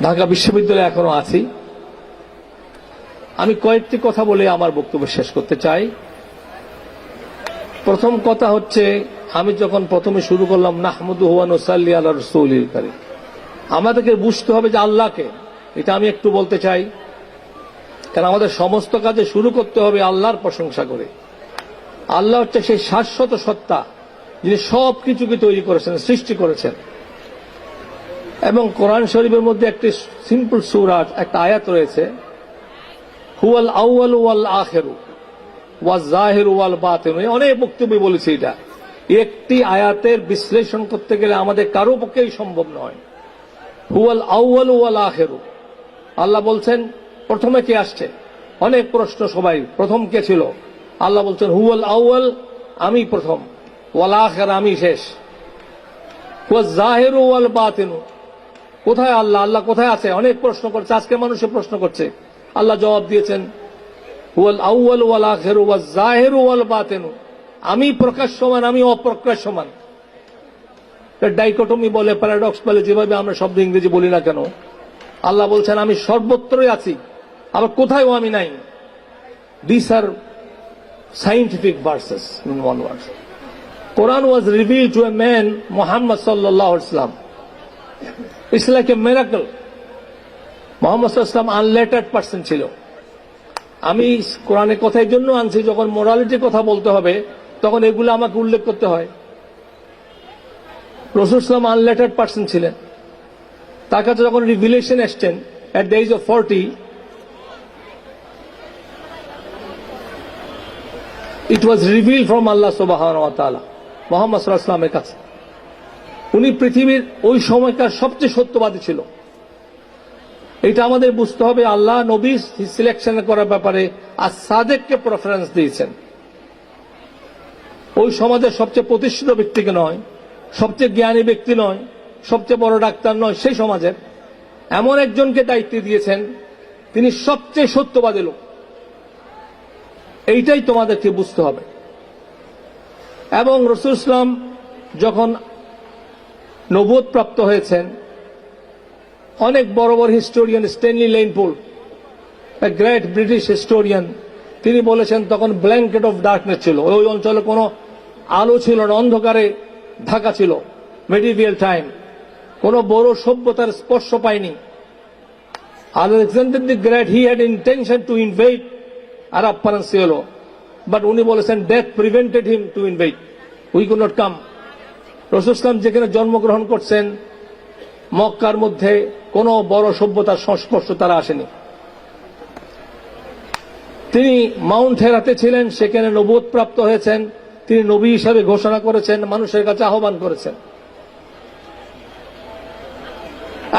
ঢাকা বিশ্ববিদ্যালয়ে এখনো আছি। আমি কয়েকটি কথা বলে আমার বক্তব্য শেষ করতে চাই। প্রথম কথা হচ্ছে, আমি যখন প্রথমে শুরু করলাম নাহমাদুহু ওয়া নুসাল্লি আলা রাসূলিল কারীম, আমাদেরকে বুঝতে হবে যে আল্লাহকে, এটা আমি একটু বলতে চাই, কারণ আমাদের সমস্ত কাজে শুরু করতে হবে আল্লাহর প্রশংসা করে। আল্লাহ হচ্ছে সেই শাশ্বত সত্তা, যিনি সব কিছুকে তৈরি করেছেন, সৃষ্টি করেছেন। এবং কোরআন শরীফের মধ্যে একটি সিম্পল সূরা, একটা আয়াত রয়েছে, হুয়াল আউয়ালু ওয়াল আখিরু ওয়াজ জাহিরু ওয়াল বাতিন। অনেক বক্তব্য বলেছি এটা। একটি আয়াতের বিশ্লেষণ করতে গেলে আমাদের কারো পক্ষেই সম্ভব নয়। হুয়াল আউয়ালু ওয়াল আখিরু, আল্লাহ বলছেন প্রথমে কে আসছে? অনেক প্রশ্ন সবাই, প্রথম কে ছিল? আল্লাহ বলছেন হুয়াল আউয়াল, আমি প্রথম, ওয়াল আখির, আমি শেষ, ওয়াজ জাহিরু ওয়াল বাতিন। কোথায় আল্লাহ? আল্লাহ কোথায় আছে? অনেক প্রশ্ন করছে, আজকে মানুষে প্রশ্ন করছে। আল্লাহ জবাব দিয়েছেন হুয়াল আউয়াল ওয়াল আখির ওয়াজ জাহিরু ওয়াল বাতিন। আমি প্রকাশ্যমান, আমি অপ্রকাশ্যমান। ডাইকটমি বলে, প্যারাডক্স বলে, যেভাবে আমরা শব্দ ইংরেজি বলি না কেন, আল্লাহ বলছেন আমি সর্বত্রই আছি, আবার কোথায়ও আমি নাই। This are scientific verses in one verse. Quran was revealed to a man, Muhammad sallallahu alaihi wasallam. It's like a miracle. Muhammad sallallahu alaihi wasallam unlettered person ছিল। আমি কোরআনের কথার জন্য আনছি, যখন মোরালিটির কথা বলতে হবে তখন এগুলো আমাকে উল্লেখ করতে হয়। রাসূল সাল্লাল্লাহু আলাইহি আনলেটার্ড পারসন ছিলেন। তার কাছে যখন রিভিলেশন এসেছেন at the age of 40, it was revealed from Allah subhanahu wa ta'ala Muhammad সাল্লাল্লাহু আলাইহি ওয়াসাল্লামের কাছে। উনি পৃথিবীর ওই সময়কার সবচেয়ে সত্যবাদী ছিল। এটা আমাদের বুঝতে হবে। আল্লাহ নবী সিলেকশন করার ব্যাপারে as-সাদেককে প্রেফারেন্স দিয়েছেন। ওই সমাজের সবচেয়ে প্রতিষ্ঠিত ব্যক্তিকে নয়, সবচেয়ে জ্ঞানী ব্যক্তি নয়, সবচেয়ে বড় ডাক্তার নয়, সেই সমাজের এমন একজনকে দায়িত্ব দিয়েছেন, তিনি সবচেয়ে সত্যবাদী লোক। এইটাই তোমাদেরকে বুঝতে হবে। এবং রাসূল সাল্লাল্লাহু আলাইহি ওয়াসাল্লাম যখন নবুয়ত প্রাপ্ত হয়েছেন, অনেক বড় বড় historian, Stanley Lane Poole, a great British historian, তিনি বলেছেন তখন ব্ল্যাঙ্কেট অফ ডার্কনেস ছিল, ওই অঞ্চলে কোনো আলো ছিল না, অন্ধকারে ঢাকা ছিল। মেডিভিয়াল টাইম, কোনো বড় সভ্যতার স্পর্শ পায়নি। Alexander the great, he had intention to invade Arab peninsula, but উনি বলেছেন death prevented him to invade, we could not come. রাসূল সাল্লাল্লাহু আলাইহি ওয়াসাল্লাম যেখানে জন্মগ্রহণ করছেন, মক্কার মধ্যে কোনো বড় সভ্যতার সংস্পর্শ তারা আসেনি। তিনি মাউন্ট হেরাতে ছিলেন, সেখানে নবুয়ত প্রাপ্ত হয়েছেন, তিনি নবী হিসাবে ঘোষণা করেছেন, মানুষের কাছে আহ্বান করেছেন।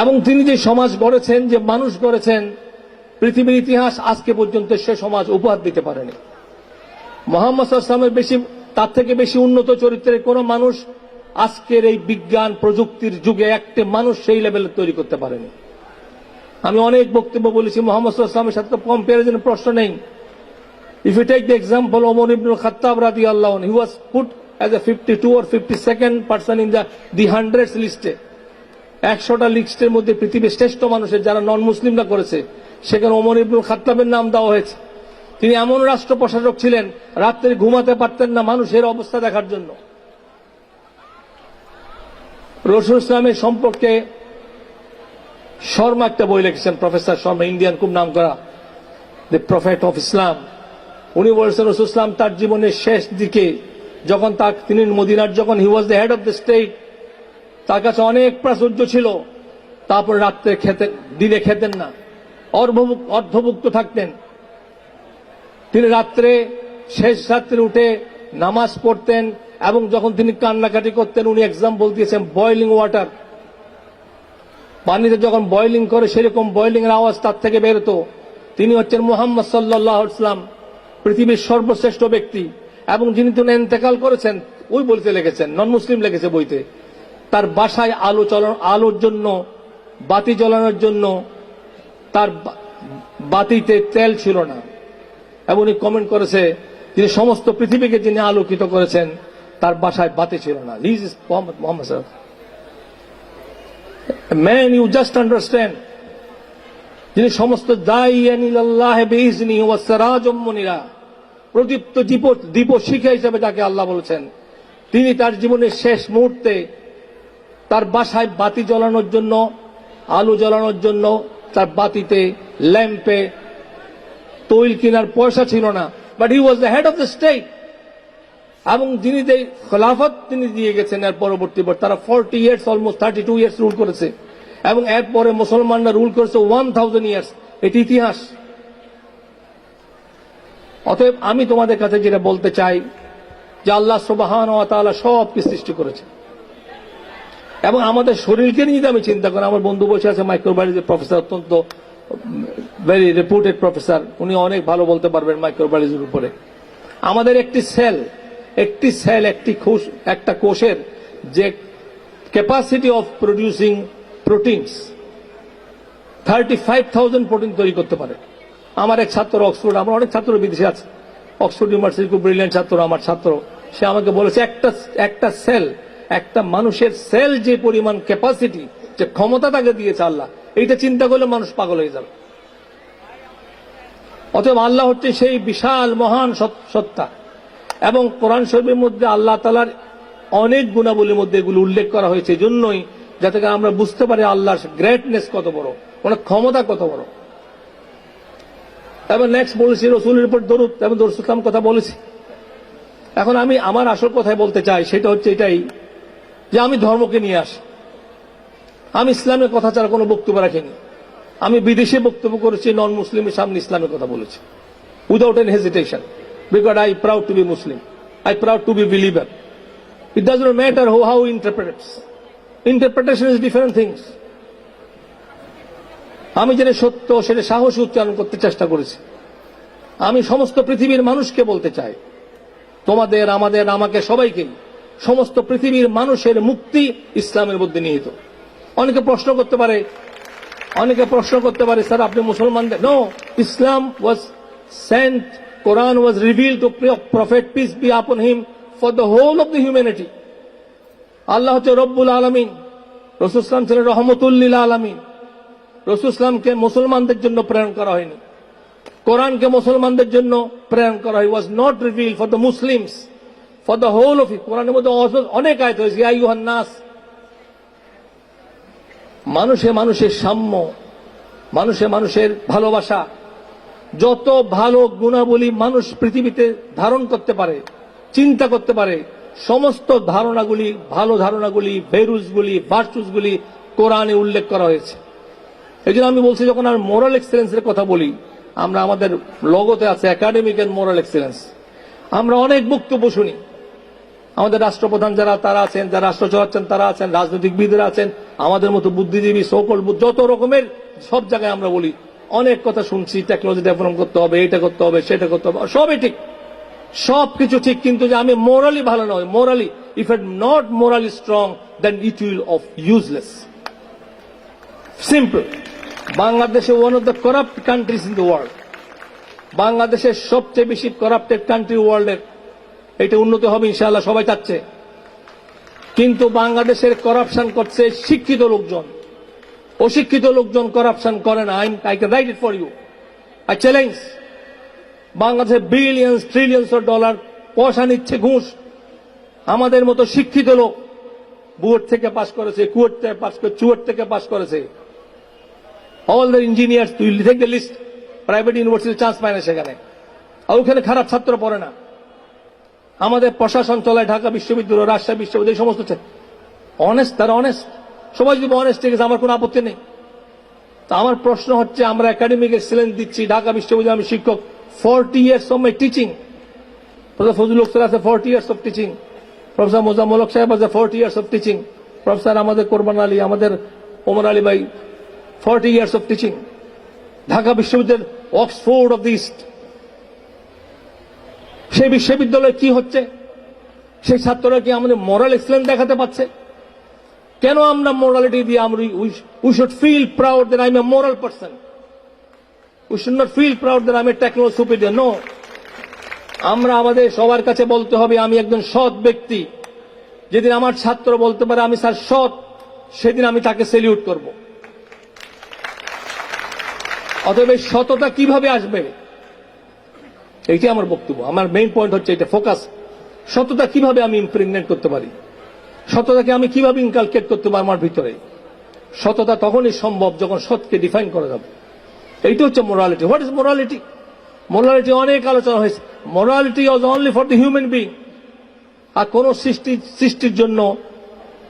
এবং তিনি যে সমাজ গড়েছেন, যে মানুষ গড়েছেন, পৃথিবীর ইতিহাস আজকে পর্যন্ত সে সমাজ উপহার দিতে পারেনি। মুহাম্মদ সাল্লাল্লাহু আলাইহি ওয়াসাল্লামের তার থেকে বেশি উন্নত চরিত্রের কোন মানুষ আজকের এই বিজ্ঞান প্রযুক্তির যুগে একটা মানুষ সেই লেভেলে তৈরি করতে পারেনি। আমি অনেক বক্তব্য বলেছি, মুহাম্মদ সাল্লাল্লাহু আলাইহি ওয়াসাল্লামের সাথে তো কম্পারিজনের প্রশ্ন নেই। If you take the example of Umar ibn al-Khattab radiyallahu anhu, he was put as a 52 or 52nd person in the hundreds list. 100টা লিস্টের মধ্যে পৃথিবীর শ্রেষ্ঠ মানুষের যারা নন মুসলিমরা করেছে, সেখানে ওমর ইবনুল খাত্তাবের নাম দেওয়া হয়েছে। তিনি এমন রাষ্ট্র প্রশাসক ছিলেন, রাত্রে ঘুমাতে পারতেন না মানুষের অবস্থা দেখার জন্য। রাসূল ইসলামের সম্পর্কে শর্মা একটা বই লিখেছেন, প্রফেসর শর্মা, ইন্ডিয়ান, খুব নাম করা, দ্য প্রফেট অফ ইসলাম। উনি বলেছেন রাসূল ইসলাম তার জীবনের শেষ দিকে যখন তিনি মদিনার, যখন he was the head of the state, তার কাছে অনেক প্রাচুর্য ছিল, তারপর রাত্রে খেতেন, দিনে খেতেন না, অর্ধভুক্ত থাকতেন। তিনি রাত্রে শেষ রাত্রে উঠে নামাজ পড়তেন, এবং যখন তিনি কান্নাকাটি করতেন, উনি এক্সাম্পল দিয়েছেন বয়লিং ওয়াটার, পানিতে যখন বয়লিং করে সেরকম বয়লিং এর আওয়াজ তার থেকে বেরোতো। তিনি হচ্ছেন মুহাম্মদ সাল্লাল্লাহু আলাইহি ওয়াসাল্লাম, পৃথিবীর সর্বশ্রেষ্ঠ ব্যক্তি। এবং যিনি তিনি ইন্তেকাল করেছেন, ওই বইতে লিখেছেন, নন মুসলিম লিখেছে বইতে, তার বাসায় আলোর জন্য, বাতি জ্বালানোর জন্য তার বাতিতে তেল ছিল না। এবং উনি কমেন্ট করেছে, যিনি সমস্ত পৃথিবীকে যিনি আলোকিত করেছেন, তার বাসায় বাতি ছিল না। হি ইজ মুহাম্মদ সাল্লাল্লাহু আলাইহি ওয়াসাল্লাম। ম্যান, ইউ জাস্ট আন্ডারস্ট্যান্ড যিনি সমস্ত দাইয়ান ইলাল্লাহি বিইজনিহি ওয়া সিরাজুম মুনিরা, প্রদীপ্ত দীপ শিখা হিসেবে যাকে আল্লাহ বলেছেন, তিনি তার জীবনের শেষ মুহূর্তে তার বাসায় বাতি জ্বালানোর জন্য, আলো জ্বালানোর জন্য তার বাতিতে, ল্যাম্পে তৈল কেনার পয়সা ছিল না, but he was the head of the state. এবং যিনি যে খেলাফত তিনি দিয়ে গেছেন এর পরবর্তী তারা 40 ইয়ার্স, অলমোস্ট 32 ইয়ার্স রুল করেছে, এবং এরপরে মুসলমানরা রুল করেছে 1000 ইয়ার্স। এটি ইতিহাস। অতএব আমি তোমাদের কাছে যেটা বলতে চাই যে আল্লাহ সুবহানাহু ওয়া তাআলা সব কিছু সৃষ্টি করেছে, এবং আমাদের শরীরকে নিয়ে যদি আমি চিন্তা করি, আমার বন্ধু বসে আছে মাইক্রোবায়োলজির প্রফেসর, অত্যন্ত ভেরি রেপুটেড প্রফেসর, উনি অনেক ভালো বলতে পারবেন মাইক্রোবায়োলজির উপরে। আমাদের একটি সেল, একটা কোষের যে capacity of producing proteins 35,000 protein তৈরি করতে পারে। আমার এক ছাত্র অক্সফোর্ড, আমার অনেক ছাত্র বিদেশে আছে, অক্সফোর্ড ইউনিভার্সিটি খুব ব্রিলিয়ান্ট ছাত্র আমার ছাত্র, সে আমাকে বলেছে একটা সেল, একটা মানুষের সেল যে পরিমাণ ক্যাপাসিটি, যে ক্ষমতা তাকে দিয়েছে আল্লাহ, এইটা চিন্তা করলে মানুষ পাগল হয়ে যাবে। অতএব আল্লাহ হচ্ছে সেই বিশাল মহান সত্তা, এবং কোরআন শরীফের মধ্যে আল্লাহ তাআলার অনেক গুণাবলীর মধ্যে এগুলো উল্লেখ করা হয়েছে, জন্যই যাতে করে আমরা বুঝতে পারি আল্লাহর গ্রেটনেস কত বড়, ওনার ক্ষমতা কত বড়। এবং নেক্সট বলেছি রসুলের উপর দরুদ এবং দরুদ সালাম কথা বলেছি। এখন আমি আমার আসল কথাই বলতে চাই, সেটা হচ্ছে এটাই যে আমি ধর্মকে নিয়ে আসি। আমি ইসলামের কথা ছাড়া কোনো বক্তব্য রাখিনি। আমি বিদেশে বক্তব্য করেছি, নন মুসলিমের সামনে ইসলামের কথা বলেছি without any hesitation, because I proud to be Muslim, I proud to be believer. It does not matter how interprets, interpretation is different things. আমি যেটা সত্য সেটা সাহসী উচ্চারণ করতে চেষ্টা করেছি। আমি সমস্ত পৃথিবীর মানুষকে বলতে চাই, তোমাদের, আমাদের, আমাকে, সবাইকেই, সমস্ত পৃথিবীর মানুষের মুক্তি ইসলামের মধ্যে নিহিত। অনেকে প্রশ্ন করতে পারে স্যার আপনি মুসলমানদের, no, Islam was sent, Quran was revealed to prophet peace be upon him for the whole of the humanity. আল্লাহ হচ্ছে রব্বুল আলামিন, রাসূল সাল্লাল্লাহু আলাইহি ওয়াসাল্লাম ছিলেন রহমতুল লিল আলামিন। রাসূল সাল্লামকে মুসলমানদের জন্য প্রেরণ করা হয়নি, কোরআনকে মুসলমানদের জন্য প্রেরণ করা হয়। Was not reveal for the Muslims, for the whole of it. কোরআনের মধ্যে অনেক আয়াত হয়েছে, ইয়া আইয়ুহান নাস। মানুষের সাম্য, মানুষের ভালোবাসা, যত ভালো গুণাবলী মানুষ পৃথিবীতে ধারণ করতে পারে, চিন্তা করতে পারে, সমস্ত ধারণাগুলি, ভালো ধারণাগুলি, ভ্যালুসগুলি, ভার্চুসগুলি কোরআনে উল্লেখ করা হয়েছে। এই জন্য আমি বলছি, যখন আমি মোরাল এক্সেলেন্সের কথা বলি, আমরা আমাদের লোগোতে আছে একাডেমিক এন্ড মোরাল এক্সেলেন্স। আমরা অনেক বক্তব্য শুনি, আমাদের রাষ্ট্রপ্রধান যারা তারা আছেন, যারা রাষ্ট্র চালাচ্ছেন তারা আছেন, রাজনৈতিকবিদরা আছেন, আমাদের মতো বুদ্ধিজীবী, সকল যত রকমের সব জায়গায় আমরা বলি, অনেক কথা শুনছি, টেকনোলজি ডেভেলপ করতে হবে, এটা করতে হবে, সেটা করতে হবে, সবই ঠিক, সবকিছু ঠিক, কিন্তু যে আমি মোরালি ভালো নয়, morally, if it not morally strong then it will of useless. Simple. বাংলাদেশে one of the corrupt countries in the world, বাংলাদেশের সবচেয়ে বেশি করাপ্টেড কান্ট্রি ওয়ার্ল্ডের। এটা উন্নতি হবে ইনশাআল্লাহ, সবাই চাচ্ছে, কিন্তু বাংলাদেশের করাপশন করছে শিক্ষিত লোকজন, অশিক্ষিত লোকজন করাপশন করে না। I can write it for you, I challenge. বাংলাদেশে বিলিয়ন্স ট্রিলিয়ন্স অফ ডলার পয়সা নিচ্ছে ঘুষ। আমাদের মতো শিক্ষিত লোক বুয়েট থেকে পাস করেছে, কুয়েট থেকে পাস করে, চুয়েট থেকে পাস করেছে, অল দ্য ইঞ্জিনিয়ার্স, তুই take the list, private university chance পায় না সেখানে, আর ওখানে খারাপ ছাত্র পড়ে না। আমাদের প্রশাসন চলায় ঢাকা বিশ্ববিদ্যালয়, রাজশাহী বিশ্ববিদ্যালয়, সমস্ত অনেস্ট, তারা অনেস্ট, সবাই যদি অনেস্ট, ঠিক আছে, আমার কোনো আপত্তি নেই। তা আমার প্রশ্ন হচ্ছে, আমরা একাডেমিক এক্সেলেন্স দিচ্ছি, ঢাকা বিশ্ববিদ্যালয় আমি শিক্ষক, 40 years of my teaching, professor Fazlul Haque sir আছে 40 years of teaching, professor Mozammel Haque সাহেব আছে 40 years of teaching, প্রফেসর আমাদের কোরবান আলী, আমাদের ওমর আলী ভাই 40 years of teaching, ঢাকা বিশ্ববিদ্যালয়, অক্সফোর্ড অফ দি ইস্ট। সেই বিশ্ববিদ্যালয়ে কি হচ্ছে? সেই ছাত্ররা কি আমাদের মোরাল এক্সেলেন্স দেখাতে পারছে? কেন আমরা মোরালিটি দিয়ে we should feel proud that I am a moral person, we should not feel proud that I am a technology superior. No, আমরা আমাদের সবার কাছে বলতে হবে আমি একজন সৎ ব্যক্তি। যেদিন আমার ছাত্র বলতে পারে আমি স্যার সৎ, সেদিন আমি তাকে সেলিউট করব। অতএব এই সততা কিভাবে আসবে, এইটাই আমার বক্তব্য। আমার মেইন পয়েন্ট হচ্ছে এটা, ফোকাস। সততা কিভাবে আমি ইমপ্রেগনেট করতে পারি, সততাকে আমি কিভাবে ইনকালকেট করতে পারি আমার ভিতরে। সততা তখনই সম্ভব যখন সৎকে ডিফাইন করা যাবে। এইটা হচ্ছে morality. What is morality? Morality অনেক আলোচনা হয়েছে। Morality was only for the human being. আর কোন সৃষ্টির জন্য,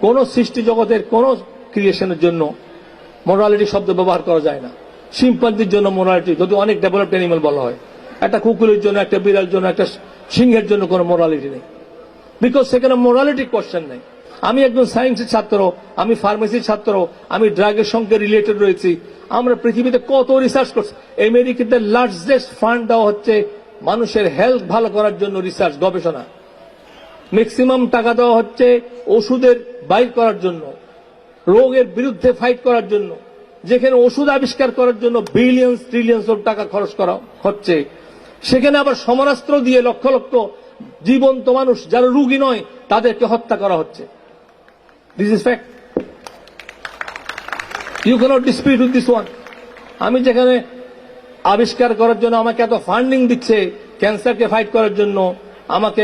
কোন সৃষ্টি জগতের কোন ক্রিয়েশনের জন্য মোরালিটি শব্দ ব্যবহার করা যায় না। শিম্পাঞ্জির জন্য মোরালিটি, যদি অনেক ডেভেলপড অ্যানিমাল বলা হয়, একটা কুকুরের জন্য, একটা বিড়াল জন্য, একটা সিংহের জন্য কোনো মোরালিটি নেই, বিকজ সেখানে মোরালিটি কোশ্চেন নেই। আমি একজন সায়েন্সের ছাত্র, আমি ফার্মেসির ছাত্র, আমি ড্রাগের সঙ্গে রিলেটেড রয়েছি। আমরা পৃথিবীতে কত রিসার্চ করছি। আমেরিকাতে লার্জেস্ট ফান্ড দেওয়া হচ্ছে মানুষের হেলথ ভালো করার জন্য, রিসার্চ, গবেষণা। ম্যাক্সিমাম টাকা দেওয়া হচ্ছে ওষুধের বাইর করার জন্য, রোগের বিরুদ্ধে ফাইট করার জন্য। যেখানে ওষুধ আবিষ্কার করার জন্য বিলিয়ন্স ট্রিলিয়ন্স অফ টাকা খরচ করা হচ্ছে, সেখানে আবার সমরাস্ত্র দিয়ে লক্ষ লক্ষ জীবন্ত মানুষ যারা রোগী নয় তাদেরকে হত্যা করা হচ্ছে। This is fact. You cannot dispute with this one. আমি যেখানে আবিষ্কার করার জন্য আমাকে এত ফান্ডিং দিচ্ছে, ক্যান্সারকে ফাইট করার জন্য, আমাকে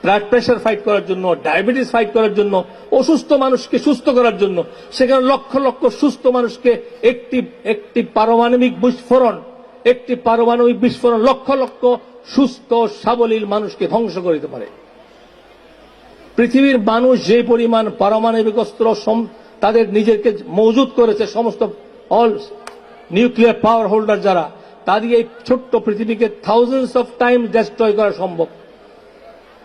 ব্লাড প্রেশার ফাইট করার জন্য, ডায়াবেটিস ফাইট করার জন্য, অসুস্থ মানুষকে সুস্থ করার জন্য, সেখানে লক্ষ লক্ষ সুস্থ মানুষকে একটি পারমাণবিক বিস্ফোরণ লক্ষ লক্ষ সুস্থ সাবলীল মানুষকে ধ্বংস করে দিতে পারে। পৃথিবীর মানুষ যে পরিমাণ পারমাণবিক অস্ত্র তাদের নিজেকে মজুত করেছে, সমস্ত অল নিউক্লিয়ার পাওয়ার হোল্ডার যারা, তাদের এই ছোট্ট পৃথিবীকে থাউজেন্ডস অফ টাইম ডিস্ট্রয় করা সম্ভব।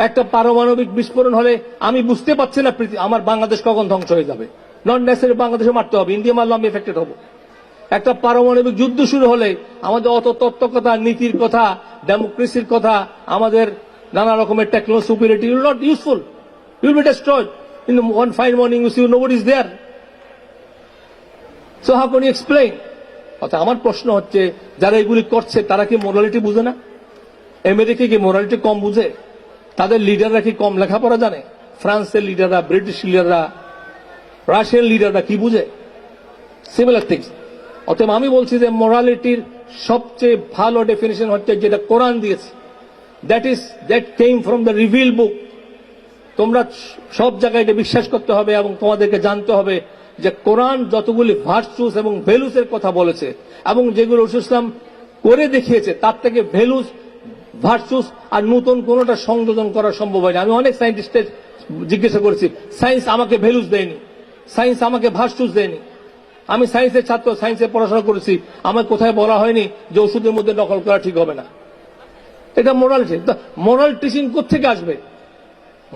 একটা পারমাণবিক বিস্ফোরণ হলে আমি বুঝতে পারছি না আমার বাংলাদেশ কখন ধ্বংস হয়ে যাবে। নট নেসেসারি বাংলাদেশে মারতে হবে, ইন্ডিয়া মারলে আমি এফেক্টেড হব। একটা পারমাণবিক যুদ্ধ শুরু হলে আমাদের অত তত্ত্ব কথা, নীতির কথা, ডেমোক্রেসির কথা, আমাদের নানা রকমের technology superiority will not useful, will be destroyed in one fine morning you see nobody is there. So how can you explain? অর্থাৎ আমার প্রশ্ন হচ্ছে, যারা এগুলি করছে তারা কি মোরালিটি বুঝে না? আমেরিকা কি মোরালিটি কম বুঝে? তাদের লিডাররা কি কম লেখাপড়া জানে? ফ্রান্সের লিডাররা, ব্রিটিশ লিডাররা, রাশিয়ান লিডাররা কি বুঝে? Similar things. অতএব আমি বলছি যে মোরালিটির সবচেয়ে ভালো ডেফিনেশন হচ্ছে যেটা কোরআন দিয়েছে, that came from the reveal book. তোমরা সব জায়গায় এটা বিশ্বাস করতে হবে এবং তোমাদেরকে জানতে হবে যে কোরআন যতগুলি ভার্চুস এবং ভ্যালুসের কথা বলেছে এবং যেগুলো রাসূল ইসলাম করে দেখিয়েছে, তার থেকে ভ্যালুস, ভার্চুস আর নতুন কোনটা সংযোজন করা সম্ভব হয়নি। আমি অনেক সায়েন্টিস্টের জিজ্ঞাসা করেছি, সায়েন্স আমাকে ভ্যালুস দেয়নি, সায়েন্স আমাকে ভার্চুস দেয়নি। আমি সায়েন্সের ছাত্র, সায়েন্সে পড়াশোনা করেছি, আমার কোথায় বলা হয়নি যে ওষুধের মধ্যে নকল করা ঠিক হবে না। এটা মোরালিটি। মোরাল টিচিং কোত্থেকে আসবে?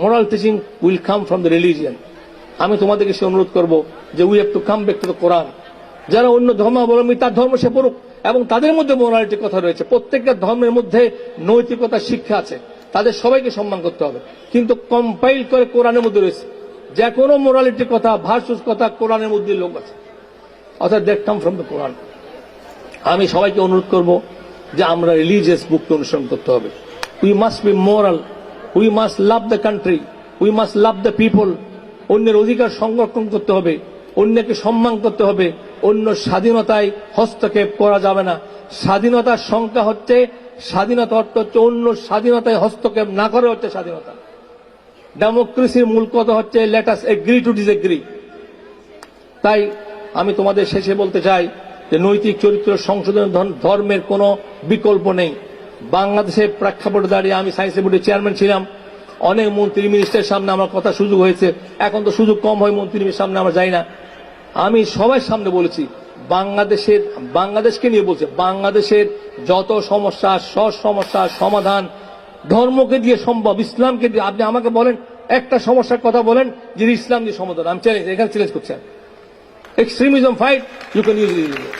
Moral teaching will come from the religion. আমি তোমাদেরকে সে অনুরোধ করবো যে we have to come back to the Quran. যারা অন্য ধর্মাবলম্বী তার ধর্ম সে পড়ুক, এবং তাদের মধ্যে মোরালিটির কথা রয়েছে। প্রত্যেকটা ধর্মের মধ্যে নৈতিকতার শিক্ষা আছে, তাদের সবাইকে সম্মান করতে হবে, কিন্তু কম্পাইল করে কোরআনের মধ্যে রয়েছে। যে কোনো মোরালিটির কথা, ভার্চুস কথা কোরআনের মধ্যে লোক আছে, অর্থাৎ দ্যাট কাম ফ্রম দ্য কোরআন। আমি সবাইকে অনুরোধ করব যে আমরা রিলিজিয়াস বুককে অনুসরণ করতে হবে। We must be moral, we must love the country, we must love the people. অন্যের অধিকার সংরক্ষণ করতে হবে, অন্যকে সম্মান করতে হবে, অন্য স্বাধীনতায় হস্তক্ষেপ করা যাবে না। স্বাধীনতার সংখ্যা হচ্ছে, স্বাধীনতা অর্থ হচ্ছে অন্য স্বাধীনতায় হস্তক্ষেপ না করে হচ্ছে স্বাধীনতা। ডেমোক্রেসির মূল কথা হচ্ছে let us agree to disagree. তাই আমি তোমাদের শেষে বলতে চাই যে নৈতিক চরিত্র সংশোধন ধর্মের কোনো বিকল্প নেই। বাংলাদেশের প্রেক্ষাপটে দাঁড়িয়ে আমি সায়েন্স বোর্ডের চেয়ারম্যান ছিলাম, অনেক মন্ত্রী মিনিস্টারের সামনে আমার কথা সুযোগ হয়েছে, এখন তো সুযোগ কম হয়, মন্ত্রীর সামনে আমরা যাই না। আমি সবার সামনে বলেছি, বাংলাদেশকে নিয়ে বলছে, বাংলাদেশের যত সমস্যা, সব সমস্যার সমাধান ধর্মকে দিয়ে সম্ভব, ইসলামকে দিয়ে। আপনি আমাকে বলেন একটা সমস্যার কথা বলেন যে ইসলাম দিয়ে সমাধান, আমি চ্যালেঞ্জ, এখানে চ্যালেঞ্জ করছেন। Extremism fight, you can use religion.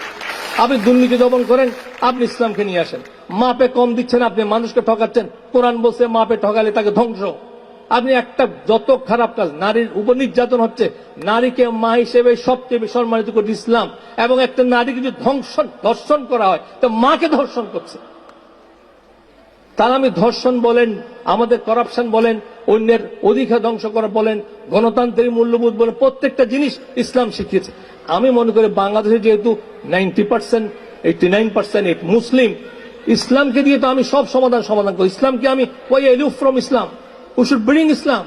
আপনি দুর্নীতি দমন করেন, আপনি ইসলামকে নিয়ে আসেন। মাপে কম দিচ্ছেন, আপনি মানুষকে ঠকাচ্ছেন। কোরআন বলছে মাপে ঠকালে তাকে ধ্বংস। আপনি একটা যত খারাপ কাজ, নারীর উপর নির্যাতন হচ্ছে, নারীকে মা হিসেবে সবচেয়ে বেশি সম্মানিত করে ইসলাম, এবং একটা নারীকে যদি ধর্ষণ করা হয় তো মাকে ধর্ষণ করছে। তার আমি ধর্ষণ বলেন, আমাদের করাপশন বলেন, অন্যের অধিকার ধ্বংস করা বলেন, গণতান্ত্রিক মূল্যবোধ বলেন, প্রত্যেকটা জিনিস ইসলাম শিখিয়েছে। আমি মনে করি বাংলাদেশে যেহেতু 90% 89% মুসলিম। ইসলামকে দিয়ে তো আমি সব সমাধান করি। ইসলামকে আমি why aloof from Islam, we should bring Islam.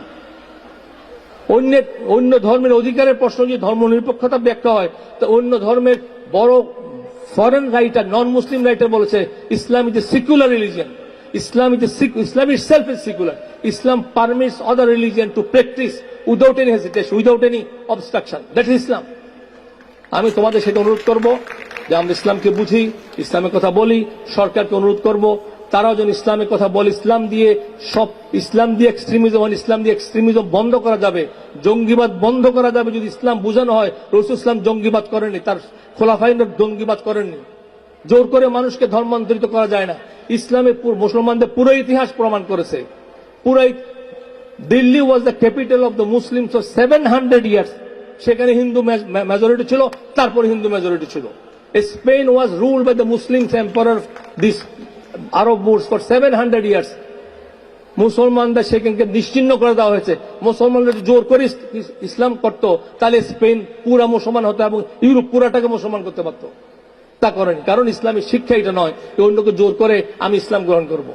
অন্য ধর্মের অধিকারের প্রশ্ন যদি ধর্ম নিরপেক্ষতা ব্যাখ্যা হয়, তো অন্য ধর্মের বড় foreign writer, non Muslim writer বলেছে Islam is a secular religion. Islam itself is secular. Islam permits other religion to practice without any hesitation, without any obstruction. That is Islam. আমি তোমাদের সেটা অনুরোধ করব যে আমরা ইসলামকে বুঝি, ইসলামের কথা বলি। সরকারকে অনুরোধ করব তারাও যেন ইসলামের কথা বলে। ইসলাম দিয়ে এক্সট্রিমিজম বন্ধ করা যাবে, জঙ্গিবাদ বন্ধ করা যাবে যদি ইসলাম বোঝানো হয়। রাসূল ইসলাম জঙ্গিবাদ করেননি, তার খোলাফায়ে জঙ্গিবাদ করেননি। জোর করে মানুষকে ধর্মান্তরিত করা যায় না। ইসলামের মুসলমানদের পুরো ইতিহাস প্রমাণ করেছে। Delhi was the capital of the Muslims for 700 years. সেখানে হিন্দু মেজরিটি ছিল, তারপরে হিন্দু মেজরিটি ছিল। Spain was ruled by the Muslims emperor this Arab Moors for 700 years. মুসলমানদের সেখানকে নিশ্চিহ্ন করে দেওয়া হয়েছে। মুসলমানদের জোর করে ইসলাম করত, তাহলে স্পেন পুরা মুসলমান হতো এবং ইউরোপ পুরাটাকে মুসলমান করতে পারত। তা করেনি, কারণ ইসলামের শিক্ষা এটা নয় অন্যকে জোর করে আমি ইসলাম গ্রহণ করব।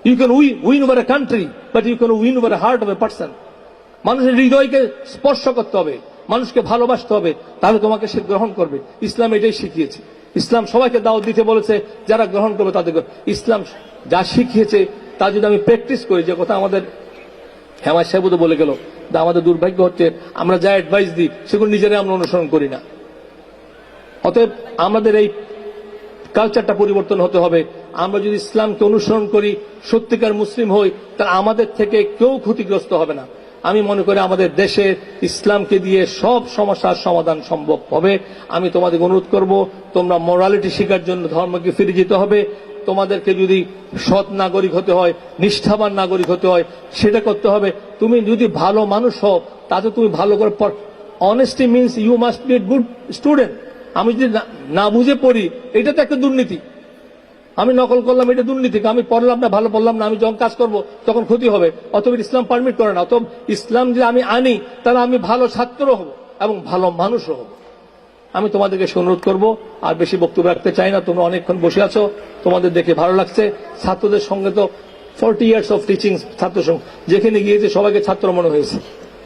You can win over a country, but you can win over a heart of a person. মানুষের হৃদয়কে স্পর্শ করতে হবে, মানুষকে ভালোবাসতে হবে, তাহলে তোমাকে সে গ্রহণ করবে। ইসলাম এটাই শিখিয়েছে। ইসলাম সবাইকে দাওয়াত দিতে বলেছে, যারা গ্রহণ করবে তাদের। ইসলাম যা শিখিয়েছে তা যদি আমি প্র্যাকটিস করি, যে কথা আমাদের হেমাজ সাহেব তো বলে গেল, আমাদের দুর্ভাগ্য হচ্ছে আমরা যা অ্যাডভাইস দিই সেগুলো নিজেরাই আমরা অনুসরণ করি না। অতএব আমাদের এই কালচারটা পরিবর্তন হতে হবে। আমরা যদি ইসলামকে অনুসরণ করি, সত্যিকার মুসলিম হই, তাহলে আমাদের থেকে কেউ ক্ষতিগ্রস্ত হবে না। আমি মনে করি আমাদের দেশে ইসলামকে দিয়ে সব সমস্যার সমাধান সম্ভব হবে। আমি তোমাদের অনুরোধ করব, তোমরা মোরালিটি শেখার জন্য ধর্মকে ফিরে যেতে হবে। তোমাদেরকে যদি সৎ নাগরিক হতে হয়, নিষ্ঠাবান নাগরিক হতে হয়, সেটা করতে হবে। তুমি যদি ভালো মানুষ হও, তাতে তুমি ভালো করে honesty means you must be a good student. আমি যদি না বুঝে পড়ি, এটা তো একটা দুর্নীতি। আমি নকল করলাম, এটা দুর্নীতি। আমি পড়লাম না, ভালো পড়লাম না, আমি যখন কাজ করব তখন ক্ষতি হবে। অতএব ইসলাম পারমিট করে না। অতএব ইসলাম যে আমি আনি, তাহলে আমি ভালো ছাত্র হব এবং ভালো মানুষও হব। আমি তোমাদেরকে অনুরোধ করব, আর বেশি বক্তব্য রাখতে চাই না। তোমরা অনেকক্ষণ বসে আছো, তোমাদের দেখে ভালো লাগছে। ছাত্রদের সঙ্গে তো 40 ইয়ার্স অফ টিচিং, ছাত্র সঙ্গে যেখানে গিয়েছে সবাইকে ছাত্র মনে হয়েছে।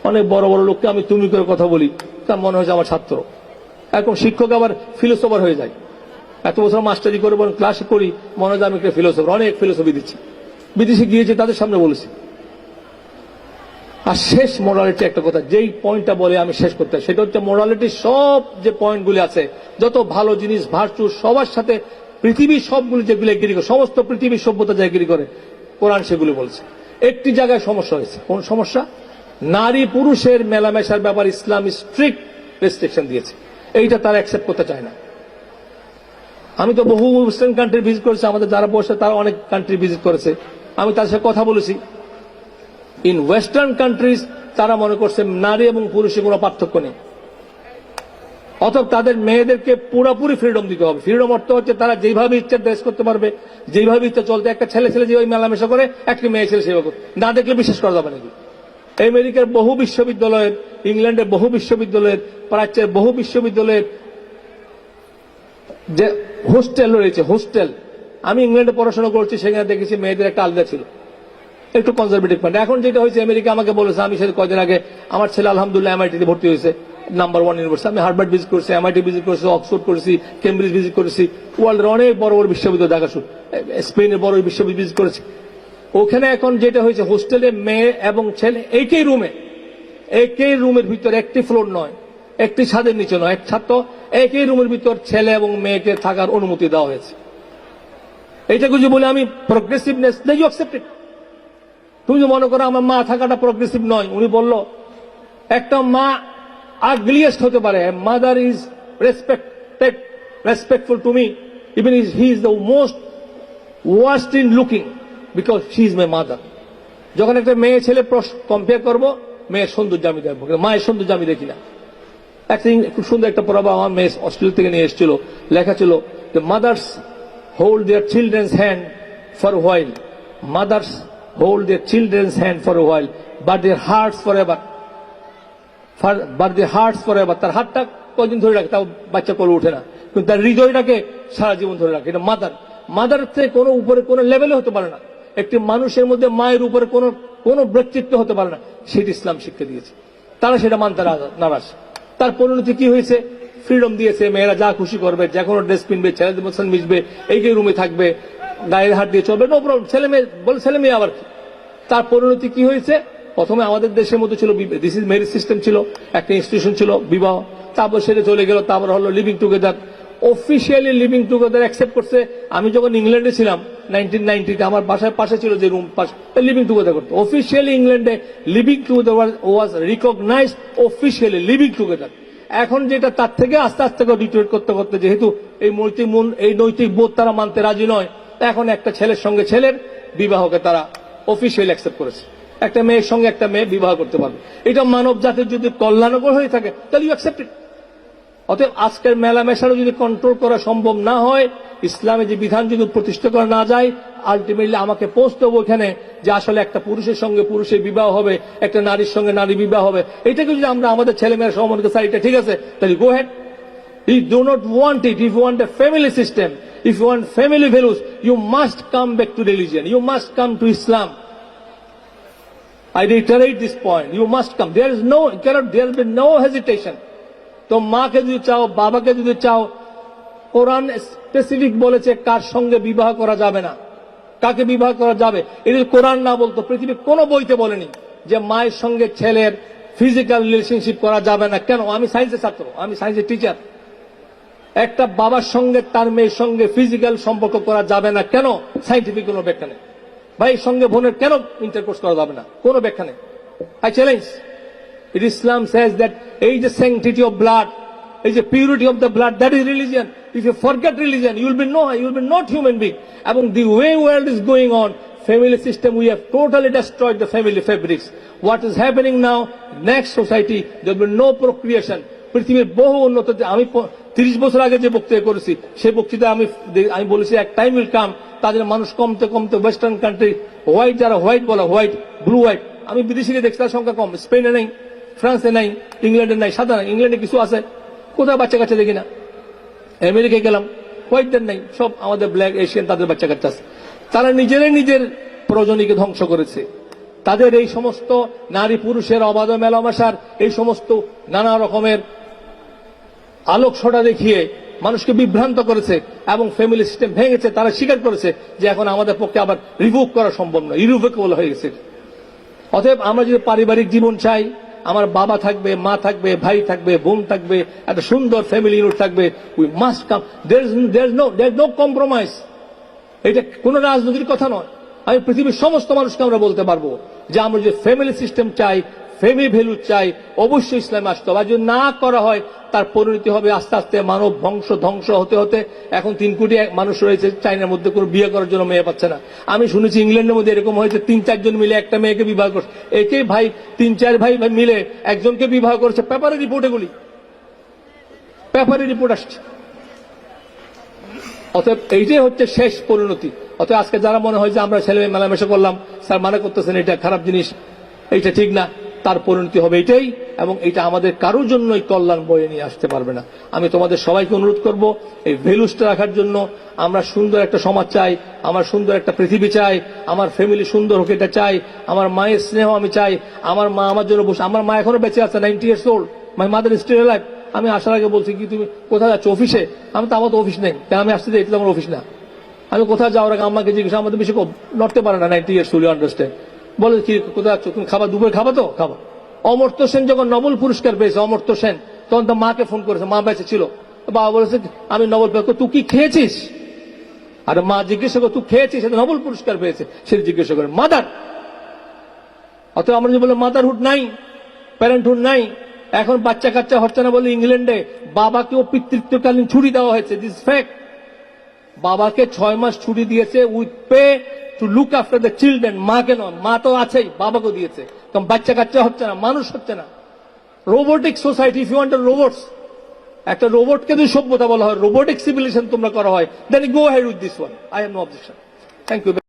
অনেক বড় বড় লোককে আমি তুমি করে কথা বলি, তার মনে হয়েছে আমার ছাত্র। এখন শিক্ষক আবার ফিলোসফার হয়ে যায়। এত বছর মাস্টারি করে ক্লাস করি, মনে হয় আমি একটা ফিলোসফার, অনেক ফিলোসফি দিচ্ছি। বিদেশে গিয়েছে, তাদের সামনে বলেছি। আর শেষ মোরালিটি একটা কথা, যেই পয়েন্টটা বলে আমি শেষ করতে, সেটা হচ্ছে মোরালিটি সব যে পয়েন্টগুলি আছে, যত ভালো জিনিস, ভার্চু, সবার সাথে পৃথিবীর সবগুলি যেগুলো এগ্রি করে, সমস্ত পৃথিবীর সভ্যতা যে এগ্রি করে, কোরআন সেগুলি বলছে। একটি জায়গায় সমস্যা হয়েছে। কোন সমস্যা? নারী পুরুষের মেলামেশার ব্যাপারে ইসলাম স্ট্রিক্ট রেস্ট্রিকশন দিয়েছে। এইটা তারা অ্যাকসেপ্ট করতে চায় না। আমি তো বহু ওয়েস্টার্ন কান্ট্রি ভিজিট করেছি, আমাদের যারা বসে তারা অনেক কান্ট্রি ভিজিট করেছে। আমি তার সাথে কথা বলেছি। ইন ওয়েস্টার্ন কান্ট্রিজ তারা মনে করছে নারী এবং পুরুষের কোনো পার্থক্য নেই। অতএব তাদের মেয়েদেরকে পুরোপুরি ফ্রিডম দিতে হবে। ফ্রিডম অর্থ হচ্ছে তারা যেভাবে ইচ্ছা ড্রেস করতে পারবে, যেভাবে ইচ্ছা চলতে। একটা ছেলে যেভাবে মেলামেশা করে, একটা মেয়ে ছেলে সেভাবে করে। না দেখলে বিশ্বাস করা যাবে নাকি? আমেরিকার বহু বিশ্ববিদ্যালয়ের, ইংল্যান্ডের বহু বিশ্ববিদ্যালয়ের, প্রাচ্যের বহু বিশ্ববিদ্যালয়ের যে হোস্টেল রয়েছে, হোস্টেল, আমি ইংল্যান্ডে পড়াশোনা করছি, সেখানে দেখেছি মেয়েদের একটা আলাদা ছিল, একটু কনজারভেটিভ পয়েন্ট। এখন যেটা হয়েছে, আমেরিকা আমাকে বলেছে, আমি সেটা কয়েকদিন আগে, আমার ছেলে আলহামদুলিল্লাহ এমআইটিতে ভর্তি হয়েছে, নাম্বার 1 ইউনিভার্সিটি। আমি হার্ভার্ড ভিজিট করেছি, এমআইটি ভিজিট করেছি, অক্সফোর্ড করেছি, কেমব্রিজ ভিজিট করেছি, ওয়ার্ল্ডের অনেক বড় বড় বিশ্ববিদ্যালয় দেখা শুরু, স্পেনের বড় বিশ্ববিদ্যালয় ভিজিট করেছি। ওখানে এখন যেটা হয়েছে, হোস্টেলে মেয়ে এবং ছেলে একই রুমের ভিতর, একটি ফ্লোর নয়, একটি ছাদের নিচে নয়, এক ছাত্র একই রুমের ভিতর ছেলে এবং মেয়েকে থাকার অনুমতি দেওয়া হয়েছে। এইটা কিছু বলে আমি প্রগ্রেসিভনেস, ইউ অ্যাকসেপ্ট ইট। তুমি যে মনে করো আমার মা থাকাটা প্রগ্রেসিভ নয়, উনি বলল একটা মা আগলিয়েস্ট হতে পারে, mother is respectful to me, even he is the most worst in looking, because she is my mother. যখন একটা মেয়ে ছেলে কম্পেয়ার করবো, মেয়ের সৌন্দর্য আমি দেখবো, মায়ের সৌন্দর্য আমি দেখি না। খুব সুন্দর একটা পড়াবো, আমার মেয়ে অস্ট্রেলিয়া থেকে নিয়ে এসেছিল, লেখা ছিল, the mothers hold their children's hand for a while, mothers hold their children's hand for a while, but their hearts forever. তার হাতটা কয়দিন ধরে রাখে, তাও বাচ্চা কোলে ওঠে না, কিন্তু তার হৃদয়টাকে সারা জীবন ধরে রাখে। এটা মাদার থেকে কোনো উপরে কোনো লেভেলে হতে পারে না। একটি মানুষের মধ্যে মায়ের উপরে কোনো ব্যক্তিত্ব হতে পারে না, সেটি ইসলাম শিক্ষা দিয়েছে। তারা সেটা মানতে নারাজ। তার পরিণতি কি হয়েছে? ফ্রিডম দিয়েছে, মেয়েরা যা খুশি করবে, যে কোনো ড্রেস কিনবে, ছেলেদের মধ্যে মিশবে, এই রুমে থাকবে, গায়ের হাত দিয়ে চলবে, নো প্রবলেম। ছেলে মেয়ে আবার কি? তার পরিণতি কি হয়েছে? প্রথমে আমাদের দেশের মধ্যে ছিল দিস ইজ ম্যারেজ সিস্টেম, ছিল একটা ইনস্টিটিউশন ছিল বিবাহ, তারপর সেটা চলে গেল, তারপর হলো living together. Officially living together accept করছে। আমি যখন ইংল্যান্ডে ছিলাম 1990-তে, আমার বাসার পাশে ছিল যে রুম, লিভিং টুগেদার করতো। অফিসিয়ালি ইংল্যান্ডে লিভিং টুগেদার ওয়াজ রিকগনাইজড, অফিসিয়ালি লিভিং টুগেদার। এখন যেটা তার থেকে আস্তে আস্তে ডিটোয়েট করতে করতে, যেহেতু এই নৈতিক বোধ তারা মানতে রাজি নয়, এখন একটা ছেলের সঙ্গে ছেলের বিবাহকে তারা অফিসিয়ালি অ্যাকসেপ্ট করেছে। একটা মেয়ের সঙ্গে একটা মেয়ে বিবাহ করতে পারবে। এটা মানব জাতির যদি কল্যাণকর হয়ে থাকে, তাহলে ইউ অ্যাকসেপ্ট ইট। অতএব আজকের মেলামেশারও যদি কন্ট্রোল করা সম্ভব না হয়, ইসলামে যে বিধান যদি প্রতিষ্ঠা করা না যায়, আলটিমেটলি আমাকে পৌঁছতে হবে ওখানে যে আসলে একটা পুরুষের সঙ্গে পুরুষের বিবাহ হবে, একটা নারীর সঙ্গে নারী বিবাহ হবে। এটাকে যদি আমরা আমাদের ছেলেমেয়েরা সমানকে চাই, এটা ঠিক আছে, তাহলে গো head. You do not want it. If you want a family system, if you want family values, you must come back to religion. You must come to Islam. I reiterate this point. You must come. There will be no hesitation. তো মাকে যদি চাও, বাবাকে যদি চাও, কোরআন specific বলেছে কার সঙ্গে বিবাহ করা যাবে না, কাকে বিবাহ করা যাবে। এটা কোরআন না বলতো, পৃথিবীর কোনো বইতে বলেনি যে মায়ের সঙ্গে ছেলের ফিজিক্যাল রিলেশনশিপ করা যাবে না। কেন? আমি সায়েন্সের ছাত্র, আমি সায়েন্সের টিচার। একটা বাবার সঙ্গে তার মেয়ের সঙ্গে ফিজিক্যাল সম্পর্ক করা যাবে না, কেন? সাইন্টিফিক কোনো ব্যাখ্যা নেই। ভাইয়ের সঙ্গে বোনের কেন ইন্টারকোর্স করা যাবে না? কোনো ব্যাখ্যা নেই। I challenge. Islam says that age the sanctity of blood, age the purity of the blood, that is religion. If you forget religion, you will be not human being. Among the way world is going on, family system, we have totally destroyed the family fabrics. What is happening now? Next society, there will be no procreation. পৃথিবীর বহু উন্নত, আমি 30 বছর আগে যে বক্তৃতা করেছি, সেই বক্তৃতা আমি বলেছি এক টাইম উইল কাম, তাদের মানুষ কমতে কমতে ওয়েস্টার্ন কান্ট্রি, হোয়াইট যারা হোয়াইট বলা, হোয়াইট ব্লু হোয়াইট, আমি বিদেশিকে দেখছি তার সংখ্যা কম। স্পেনে নেই, ফ্রান্সে নাই, ইংল্যান্ডে নাই, সাদা নাই। ইংল্যান্ডে কিছু আছে, কোথাও বাচ্চা কাচ্চা দেখি না। আমেরিকায় গেলাম, হোয়াইটদের নাই, সব আমাদের ব্ল্যাক এশিয়ান, তাদের বাচ্চা কাচ্চা আছে। তারা নিজের প্রয়োজনীকে ধ্বংস করেছে। তাদের এই সমস্ত নারী পুরুষের অবাধ মেলামেশার এই সমস্ত নানা রকমের আলোকছটা দেখিয়ে মানুষকে বিভ্রান্ত করেছে এবং ফ্যামিলি সিস্টেম ভেঙেছে। তারা স্বীকার করেছে যে এখন আমাদের পক্ষে আবার রিভোক করা সম্ভব নয়, ইরিভোকেবল হয়ে গেছে। অতএব আমরা যদি পারিবারিক জীবন চাই, আমার বাবা থাকবে, মা থাকবে, ভাই থাকবে, বোন থাকবে, একটা সুন্দর ফ্যামিলি ইউনিট থাকবে, we must come. There is no compromise. এটা কোন রাজনীতির কথা নয়। আমি পৃথিবীর সমস্ত মানুষকে আমরা বলতে পারবো যে আমরা যে ফ্যামিলি সিস্টেম চাই, ফ্যামিলি ভ্যালু চাই, অবশ্যই ইসলামে আসতে হবে। আর যদি না করা হয়, তার পরিণতি হবে আস্তে আস্তে মানব ধ্বংস হতে হতে। এখন 3 কোটি মানুষ রয়েছে চাইনার মধ্যে, কোনো বিয়ে করার জন্য মেয়ে পাচ্ছে না। আমি শুনেছি ইংল্যান্ডের মধ্যে এরকম হয়েছে, 3-4 জন মিলে একটা মেয়েকে বিবাহ করছে। একেই ভাই 3-4 ভাই মিলে একজনকে বিবাহ করছে। পেপারে রিপোর্ট, এগুলি পেপারে রিপোর্ট আসছে। অতএব এইটাই হচ্ছে শেষ পরিণতি। অতএব আজকে যারা মনে হয় যে আমরা ছেলে মেলামেশা করলাম, স্যার মানে করতেছেন এটা খারাপ জিনিস, এইটা ঠিক না, তার পরিণতি হবে এটাই, এবং এটা আমাদের কারোর জন্যই কল্যাণ বয়ে নিয়ে আসতে পারবে না। আমি তোমাদের সবাইকে অনুরোধ করব এই ভ্যালুসটা রাখার জন্য। আমরা সুন্দর একটা সমাজ চাই, আমার সুন্দর একটা পৃথিবী চাই, আমার ফ্যামিলি সুন্দর হোক এটা চাই, আমার মায়ের স্নেহ আমি চাই, আমার মা আমার জন্য বসে, আমার মা এখনো বেঁচে আছে, 90 years old, my mother is still alive. আমি আসার আগে বলছি কি তুমি কোথায় যাচ্ছ? অফিসে। আমি তো আমার তো অফিস নেই, কেন আমি আসতে যাই, এটা তো আমার অফিস না। আমি কোথায় যাওয়ার আগে আমাকে জিজ্ঞেস, আমাদের বেশি নড়তে পারে না, 90 years old, আন্ডারস্ট্যান্ড। বলে কি কোথায় যাচ্ছ তুমি? খাবার, দুপুরে খাবা তো খাবা। অমর্ত্য সেন যখন নোবেল পুরস্কার পেয়েছে, অমর্ত্য সেন, তখন তো মাকে ফোন করেছে, মা বেঁচে ছিল। বাবা বলেছে আমি নোবেল পেয়েছি, তুই কি খেয়েছিস? আর মা জিজ্ঞাসা করে তুই খেয়েছিস, নোবেল পুরস্কার পেয়েছে, সে জিজ্ঞাসা করে মাদার। অতএব আমরা যদি বলে মাদারহুড নাই, প্যারেন্টহুড নাই, এখন বাচ্চা কাচ্চা হচ্ছে না বলে ইংল্যান্ডে বাবাকেও পিতৃত্বকালীন ছুটি দেওয়া হয়েছে। This fact. বাবাকে 6 মাস ছুটি দিয়েছে with pay to look after the children. মাকে নয়, মা তো আছেই, বাবাকেও দিয়েছে। কারণ বাচ্চা কাচ্চা হচ্ছে না, মানুষ হচ্ছে না। Robotic society, if you want robots, একটা রোবটকে যদি সভ্যতা বলা হয়, রোবোটিক সিভিলাইজেশন তোমরা করা হয়, then go head with this one. I have no objection. Thank you.